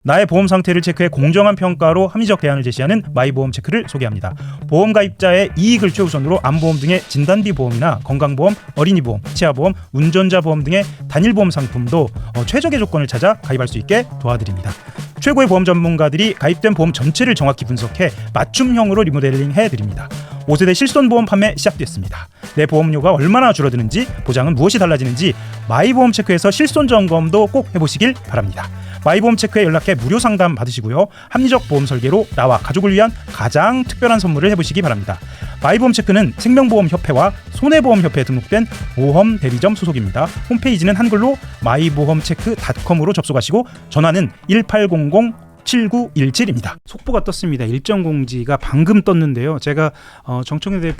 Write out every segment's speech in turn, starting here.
나의 보험 상태를 체크해 공정한 평가로 합리적 대안을 제시하는 마이보험체크를 소개합니다. 보험 가입자의 이익을 최우선으로 암보험 등의 진단비 보험이나 건강보험, 어린이보험, 치아보험, 운전자 보험 등의 단일보험 상품도 최적의 조건을 찾아 가입할 수 있게 도와드립니다. 최고의 보험 전문가들이 가입된 보험 전체를 정확히 분석해 맞춤형으로 리모델링 해드립니다. 5세대 실손보험 판매 시작됐습니다. 내 보험료가 얼마나 줄어드는지, 보장은 무엇이 달라지는지 마이보험체크에서 실손 점검도 꼭 해보시길 바랍니다. 마이보험체크에 연락해 무료 상담 받으시고요. 합리적 보험 설계로 나와 가족을 위한 가장 특별한 선물을 해보시기 바랍니다. 마이보험체크는 생명보험협회와 손해보험협회에 등록된 보험 대리점 소속입니다. 홈페이지는 한글로 마이보험체크.com으로 접속하시고 전화는 1800-7917입니다. 속보가 떴습니다. 일정 공지가 방금 떴는데요. 제가 정청래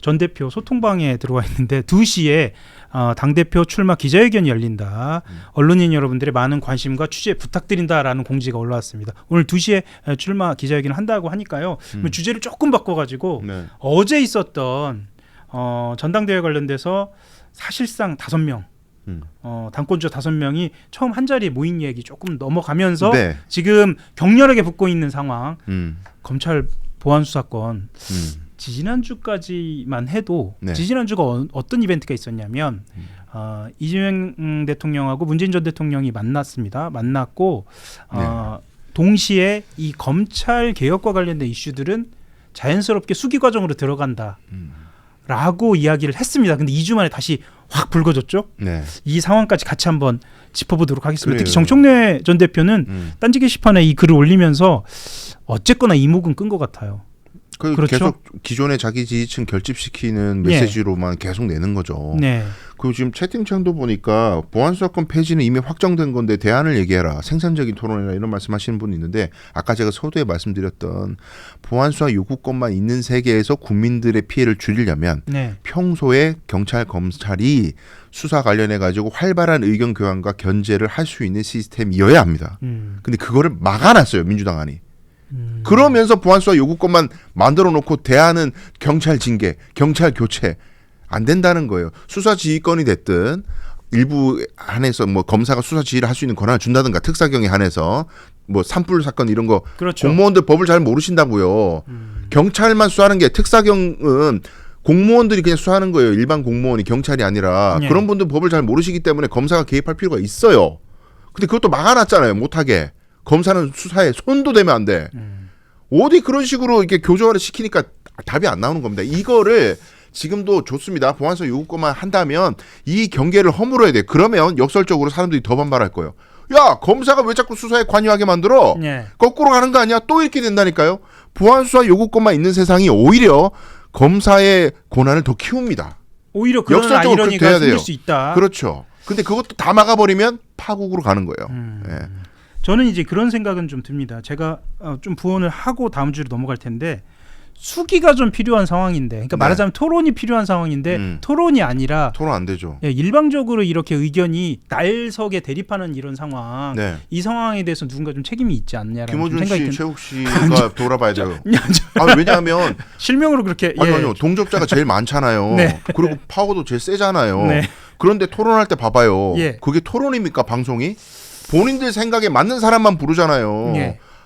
전 대표 소통방에 들어와 있는데 2시에 당대표 출마 기자회견이 열린다. 언론인 여러분들의 많은 관심과 취재 부탁드린다라는 공지가 올라왔습니다. 오늘 2시에 출마 기자회견을 한다고 하니까요. 주제를 조금 바꿔가지고 어제 있었던 전당대회 관련돼서 사실상 5명 당권자 5명이 처음 한자리에 모인 얘기 조금 넘어가면서 지금 격렬하게 붙고 있는 상황. 검찰 보안수사권 지지난주까지만 해도 지지난주가 어떤 이벤트가 있었냐면 이재명 대통령하고 문재인 전 대통령이 만났고 동시에 이 검찰 개혁과 관련된 이슈들은 자연스럽게 수기 과정으로 들어간다 라고 이야기를 했습니다. 근데 2주 만에 다시 확 불거졌죠. 이 상황까지 같이 한번 짚어보도록 하겠습니다. 특히 정청래 전 대표는 딴지 게시판에 이 글을 올리면서 어쨌거나 이목은 끈 것 같아요. 그렇죠? 계속 기존의 자기 지지층 결집시키는 메시지로만 계속 내는 거죠. 그리고 지금 채팅창도 보니까 보안수사권 폐지는 이미 확정된 건데 대안을 얘기해라. 생산적인 토론이나 이런 말씀하시는 분이 있는데 아까 제가 서두에 말씀드렸던 보안수사 요구권만 있는 세계에서 국민들의 피해를 줄이려면 평소에 경찰, 검찰이 수사 관련해 가지고 활발한 의견 교환과 견제를 할 수 있는 시스템이어야 합니다. 근데 그거를 막아놨어요. 민주당 안이. 그러면서 보안수사 요구권만 만들어 놓고 대안은 경찰 징계, 경찰 교체 안 된다는 거예요. 수사 지휘권이 됐든 일부 한해서 뭐 검사가 수사 지휘를 할 수 있는 권한을 준다든가 특사경에 한해서 뭐 산불 사건 이런 거 공무원들 법을 잘 모르신다고요. 경찰만 수사하는 게 특사경은 공무원들이 그냥 수사하는 거예요. 일반 공무원이 경찰이 아니라 그런 분들 법을 잘 모르시기 때문에 검사가 개입할 필요가 있어요. 근데 그것도 막아놨잖아요. 못하게. 검사는 수사에 손도 대면 안 돼. 어디 그런 식으로 이렇게 교조화를 시키니까 답이 안 나오는 겁니다. 이거를 지금도 좋습니다. 보안수사 요구권만 한다면 이 경계를 허물어야 돼. 그러면 역설적으로 사람들이 더 반발할 거예요. 야, 검사가 왜 자꾸 수사에 관여하게 만들어? 거꾸로 가는 거 아니야? 또 이렇게 된다니까요. 보안수사 요구권만 있는 세상이 오히려 검사의 권한을 더 키웁니다. 오히려 그런 역설적으로 아이러니가 생길 수 있다. 그렇죠. 근데 그것도 다 막아버리면 파국으로 가는 거예요. 저는 이제 그런 생각은 좀 듭니다. 제가 좀 부언을 하고 다음 주로 넘어갈 텐데 수기가 좀 필요한 상황인데, 그러니까 말하자면 토론이 필요한 상황인데 토론이 아니라 토론 안 되죠. 일방적으로 이렇게 의견이 날석에 대립하는 이런 상황, 이 상황에 대해서 누군가 좀 책임이 있지 않냐라는 김어준 생각이 씨, 최욱 씨가 돌아봐야 돼요. 왜냐하면 실명으로 그렇게 아니요, 동접자가 제일 많잖아요. 그리고 파워도 제일 세잖아요. 그런데 토론할 때 봐봐요. 그게 토론입니까, 방송이? 본인들 생각에 맞는 사람만 부르잖아요.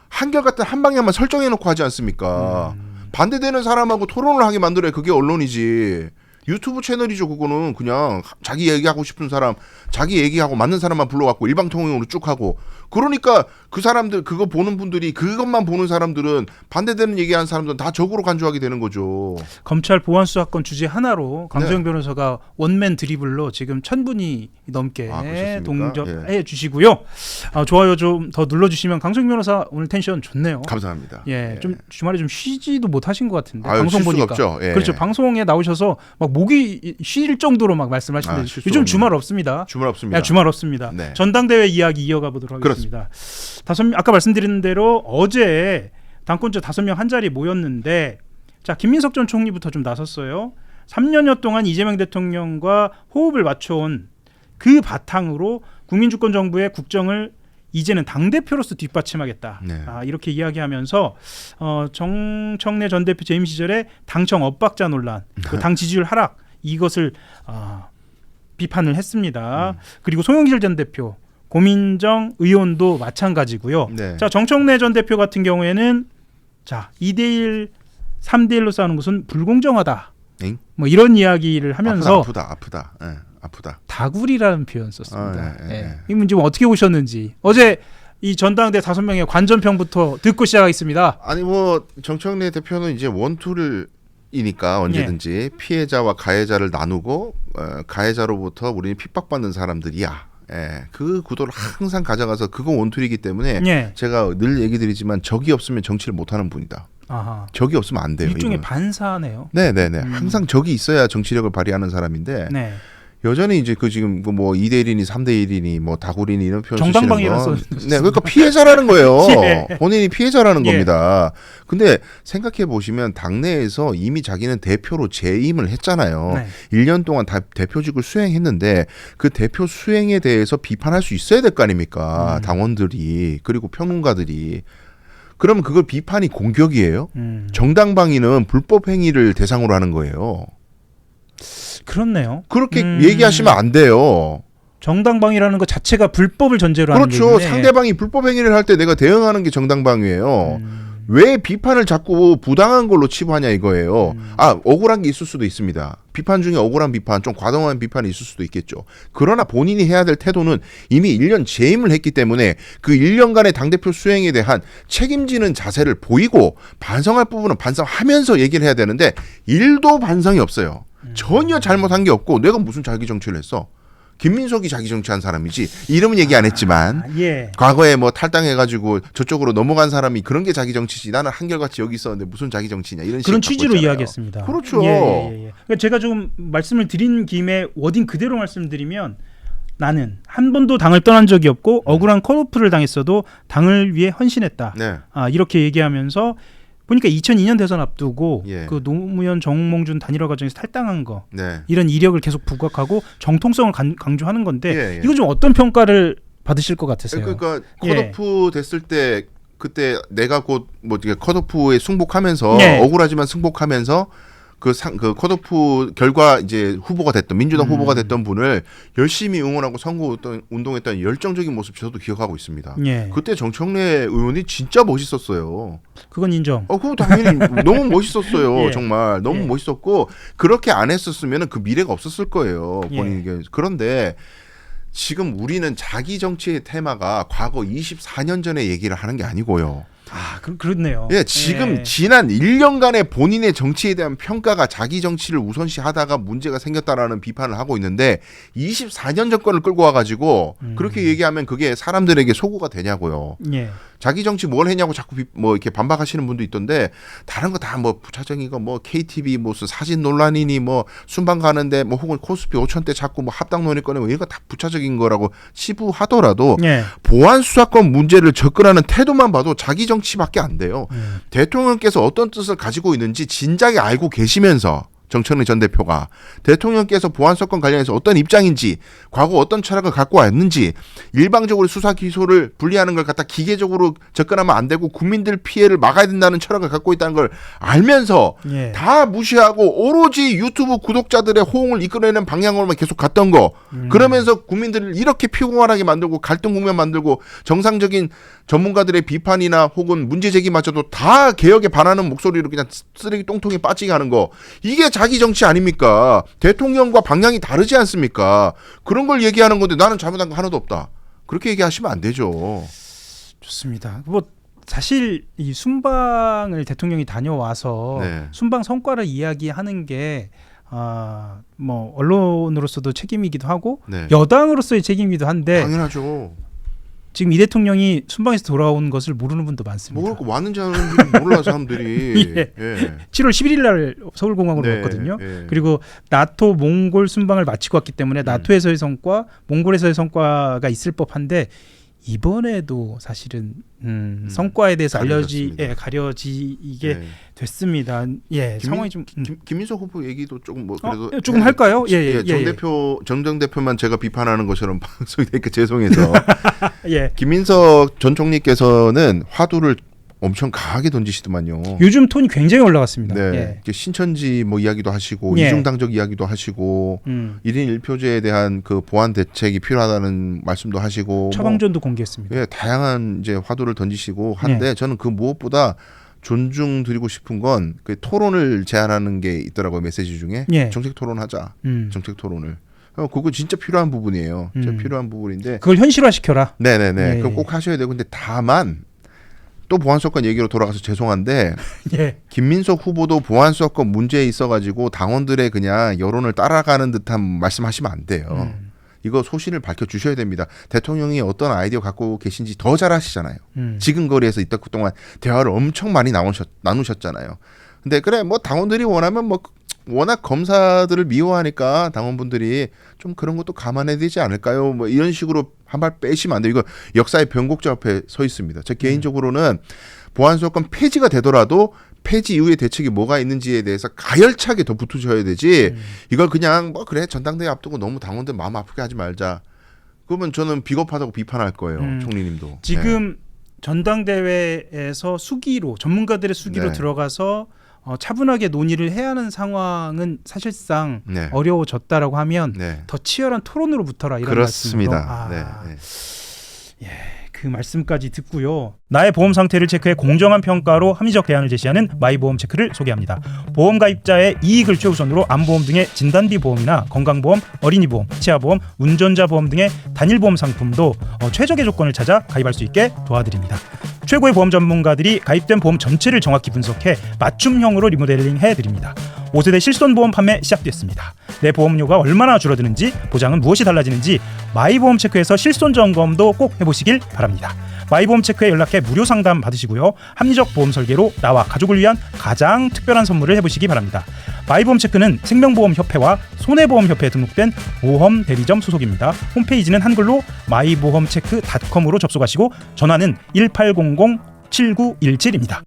한결같은 한 방향만 설정해놓고 하지 않습니까? 반대되는 사람하고 토론을 하게 만들어야 그게 언론이지. 유튜브 채널이죠. 그거는 그냥 자기 얘기하고 싶은 사람, 자기 얘기하고 맞는 사람만 불러갖고 일방통행으로 쭉 하고. 그러니까 그 사람들, 그거 보는 분들이, 그것만 보는 사람들은, 반대되는 얘기하는 사람들은 다 적으로 간주하게 되는 거죠. 검찰 보안수사권 주제 하나로 강소영 변호사가 원맨 드리블로 지금 1000분이 넘게 동접해 주시고요. 좋아요 좀 더 눌러주시면 강소영 변호사 오늘 텐션 좋네요. 감사합니다. 좀 주말에 좀 쉬지도 못하신 것 같은데. 방송 보니까. 그렇죠. 방송에 나오셔서 막 목이 쉴 정도로 막 말씀하시는데 요즘 주말 없습니다. 주말 없습니다. 주말 없습니다. 전당대회 이야기 이어가 보도록 하겠습니다. 아까 말씀드린 대로 어제 당권자 5명 한 자리에 모였는데, 자, 김민석 전 총리부터 좀 나섰어요. 3년여 동안 이재명 대통령과 호흡을 맞춰온 그 바탕으로 국민주권 정부의 국정을 이제는 당대표로서 뒷받침하겠다. 이렇게 이야기하면서 정청래 전 대표 재임 시절에 당청 엇박자 논란, 그 당 지지율 하락, 이것을 비판을 했습니다. 그리고 송영길 전 대표 고민정 의원도 마찬가지고요. 네. 자, 정청래 전 대표 같은 경우에는 자, 2대1, 3대1로 싸우는 것은 불공정하다. 엥? 뭐 이런 이야기를 하면서 아프다. 예, 아프다. 다구리라는 표현 썼습니다. 예. 예. 이 문제 어떻게 보셨는지. 어제 이 전당대 5명의 관전평부터 듣고 시작하겠습니다. 아니 뭐 정청래 대표는 이제 원툴이니까 언제든지 피해자와 가해자를 나누고 가해자로부터 우리는 핍박받는 사람들이야. 예, 그 구도를 항상 가져가서 그거 원툴이기 때문에 예. 제가 늘 얘기 드리지만 적이 없으면 정치를 못하는 분이다. 아하. 적이 없으면 안 돼요. 일종의 이건. 반사네요. 네네네. 항상 적이 있어야 정치력을 발휘하는 사람인데 네. 여전히 이제 그 지금 뭐 2대 1이니 3대 1이니 뭐 다구리니 이런 표현 정당방위라서 네, 그러니까 피해자라는 거예요. 예. 본인이 피해자라는 예. 겁니다. 근데 생각해 보시면 당내에서 이미 자기는 대표로 재임을 했잖아요. 네. 1년 동안 대표직을 수행했는데 그 대표 수행에 대해서 비판할 수 있어야 될 거 아닙니까? 당원들이 그리고 평론가들이. 그러면 그걸 비판이 공격이에요? 정당방위는 불법 행위를 대상으로 하는 거예요. 그렇네요. 그렇게 얘기하시면 안 돼요. 정당방위라는 것 자체가 불법을 전제로 하는 그렇죠. 거죠. 상대방이 불법 행위를 할 때 내가 대응하는 게 정당방위예요. 왜 비판을 자꾸 부당한 걸로 치부하냐 이거예요. 억울한 게 있을 수도 있습니다. 비판 중에 억울한 비판, 좀 과도한 비판이 있을 수도 있겠죠. 그러나 본인이 해야 될 태도는 이미 1년 재임을 했기 때문에 그 1년간의 당대표 수행에 대한 책임지는 자세를 보이고 반성할 부분은 반성하면서 얘기를 해야 되는데 1도 반성이 없어요. 전혀 잘못한 게 없고 내가 무슨 자기 정치를 했어. 김민석이 자기 정치한 사람이지. 이름은 얘기 안 했지만 예. 과거에 뭐 탈당해가지고 저쪽으로 넘어간 사람이 그런 게 자기 정치지. 나는 한결같이 여기 있었는데 무슨 자기 정치냐 이런 그런 식으로 취지로 이야기했습니다. 그렇죠. 예. 그러니까 제가 좀 말씀을 드린 김에 워딩 그대로 말씀드리면 나는 한 번도 당을 떠난 적이 없고 억울한 컷오프를 당했어도 당을 위해 헌신했다. 네. 이렇게 얘기하면서 보니까 2002년 대선 앞두고 예. 그 노무현 정몽준 단일화 과정에서 탈당한 거 네. 이런 이력을 계속 부각하고 정통성을 강조하는 건데 예. 이거 좀 어떤 평가를 받으실 것 같으세요? 그러니까 컷오프 됐을 때 그때 내가 곧 뭐 컷오프에 승복하면서 네. 억울하지만 승복하면서 그 컷오프 결과 이제 후보가 됐던 민주당 후보가 됐던 분을 열심히 응원하고 선거 운동했던 열정적인 모습 저도 기억하고 있습니다. 예. 그때 정청래 의원이 진짜 멋있었어요. 그건 인정. 그거 당연히 너무 멋있었어요. 예. 정말 너무 예. 멋있었고 그렇게 안 했었으면 그 미래가 없었을 거예요. 예. 본인에게. 그런데 지금 우리는 자기 정치의 테마가 과거 24년 전에 얘기를 하는 게 아니고요. 그렇네요. 예, 지금 지난 1년간의 본인의 정치에 대한 평가가 자기 정치를 우선시하다가 문제가 생겼다라는 비판을 하고 있는데 24년 전권을 끌고 와가지고 그렇게 얘기하면 그게 사람들에게 소구가 되냐고요. 예. 자기 정치 뭘 했냐고 자꾸 뭐 이렇게 반박하시는 분도 있던데 다른 거 다 뭐 부차적인 거 뭐 KTV 무슨 사진 논란이니 뭐 순방 가는데 뭐 혹은 코스피 5,000대 자꾸 뭐 합당 논의 꺼내고 이런 거 다 부차적인 거라고 치부하더라도 예. 보안 수사권 문제를 접근하는 태도만 봐도 자기 정치밖에 안 돼요. 대통령께서 어떤 뜻을 가지고 있는지 진작에 알고 계시면서 정청래 전 대표가 대통령께서 보안사건 관련해서 어떤 입장인지 과거 어떤 철학을 갖고 왔는지 일방적으로 수사 기소를 분리하는 걸 갖다 기계적으로 접근하면 안 되고 국민들 피해를 막아야 된다는 철학을 갖고 있다는 걸 알면서 예. 다 무시하고 오로지 유튜브 구독자들의 호응을 이끌어내는 방향으로만 계속 갔던 거 그러면서 국민들을 이렇게 피곤하게 만들고 갈등 국면 만들고 정상적인 전문가들의 비판이나 혹은 문제 제기마저도 다 개혁에 반하는 목소리로 그냥 쓰레기 똥통에 빠지게 하는 거 이게 자기 정치 아닙니까? 대통령과 방향이 다르지 않습니까? 그런 걸 얘기하는 건데 나는 잘못한 거 하나도 없다. 그렇게 얘기하시면 안 되죠. 좋습니다. 뭐 사실 이 순방을 대통령이 다녀와서 네. 순방 성과를 이야기하는 게 뭐 언론으로서도 책임이기도 하고 네. 여당으로서의 책임이기도 한데 당연하죠. 지금 이 대통령이 순방에서 돌아온 것을 모르는 분도 많습니다. 모르고 왔는지 안 왔는지 몰라 사람들이. 예. 예. 7월 11일 날 서울공항으로 네, 왔거든요. 예. 그리고 나토 몽골 순방을 마치고 왔기 때문에 나토에서의 성과, 몽골에서의 성과가 있을 법한데 이번에도 사실은 성과에 대해서 가려지게 네. 됐습니다. 예, 상황이 좀 김민석 후보 얘기도 조금 뭐 그래도 조금 할까요? 예. 정 대표만 제가 비판하는 것처럼 방송이 되니까 죄송해서 예. 김민석 전 총리께서는 화두를 엄청 강하게 던지시더만요. 요즘 톤이 굉장히 올라갔습니다. 네, 예. 신천지 뭐 이야기도 하시고 예. 이중당적 이야기도 하시고 1인 1표제에 대한 그 보완 대책이 필요하다는 말씀도 하시고 처방전도 공개했습니다. 예, 다양한 이제 화두를 던지시고 한데 저는 그 무엇보다 존중드리고 싶은 건 그 토론을 제안하는 게 있더라고요. 메시지 중에 예. 정책 토론하자. 정책 토론을. 그거 진짜 필요한 부분이에요. 진짜 필요한 부분인데 그걸 현실화시켜라. 네네네. 예. 그거 꼭 하셔야 되고 근데 다만 또 보안수사권 얘기로 돌아가서 죄송한데 예. 김민석 후보도 보안수사권 문제에 있어가지고 당원들의 그냥 여론을 따라가는 듯한 말씀하시면 안 돼요. 이거 소신을 밝혀주셔야 됩니다. 대통령이 어떤 아이디어 갖고 계신지 더 잘 아시잖아요. 지근거리에서 이따 그동안 대화를 엄청 많이 나누셨잖아요. 근데 그래 뭐 당원들이 원하면 뭐 워낙 검사들을 미워하니까 당원분들이 좀 그런 것도 감안해야 되지 않을까요? 뭐 이런 식으로 한 발 빼시면 안 돼요. 이거 역사의 변곡자 앞에 서 있습니다. 저 개인적으로는 보안수사권 폐지가 되더라도 폐지 이후의 대책이 뭐가 있는지에 대해서 가열차게 더 붙으셔야 되지. 이걸 그냥 뭐 그래 전당대회 앞두고 너무 당원들 마음 아프게 하지 말자. 그러면 저는 비겁하다고 비판할 거예요. 총리님도. 지금 전당대회에서 수기로 전문가들의 수기로 네. 들어가서 차분하게 논의를 해야 하는 상황은 사실상 네. 어려워졌다라고 하면 네. 더 치열한 토론으로 붙어라 이런 그렇습니다. 말씀으로 네. 네. 그 말씀까지 듣고요. 나의 보험 상태를 체크해 공정한 평가로 합리적 대안을 제시하는 마이보험 체크를 소개합니다. 보험 가입자의 이익을 최우선으로 암보험 등의 진단비 보험이나 건강보험, 어린이보험, 치아보험, 운전자 보험 등의 단일보험 상품도 최적의 조건을 찾아 가입할 수 있게 도와드립니다. 최고의 보험 전문가들이 가입된 보험 전체를 정확히 분석해 맞춤형으로 리모델링 해드립니다. 5세대 실손보험 판매 시작됐습니다. 내 보험료가 얼마나 줄어드는지, 보장은 무엇이 달라지는지 마이보험 체크에서 실손 점검도 꼭 해보시길 바랍니다. 마이보험 체크에 연락해 무료 상담 받으시고요. 합리적 보험 설계로 나와 가족을 위한 가장 특별한 선물을 해보시기 바랍니다. 마이보험 체크는 생명보험협회와 손해보험협회에 등록된 보험 대리점 소속입니다. 홈페이지는 한글로 마이보험체크.com으로 접속하시고 전화는 1800-7917입니다.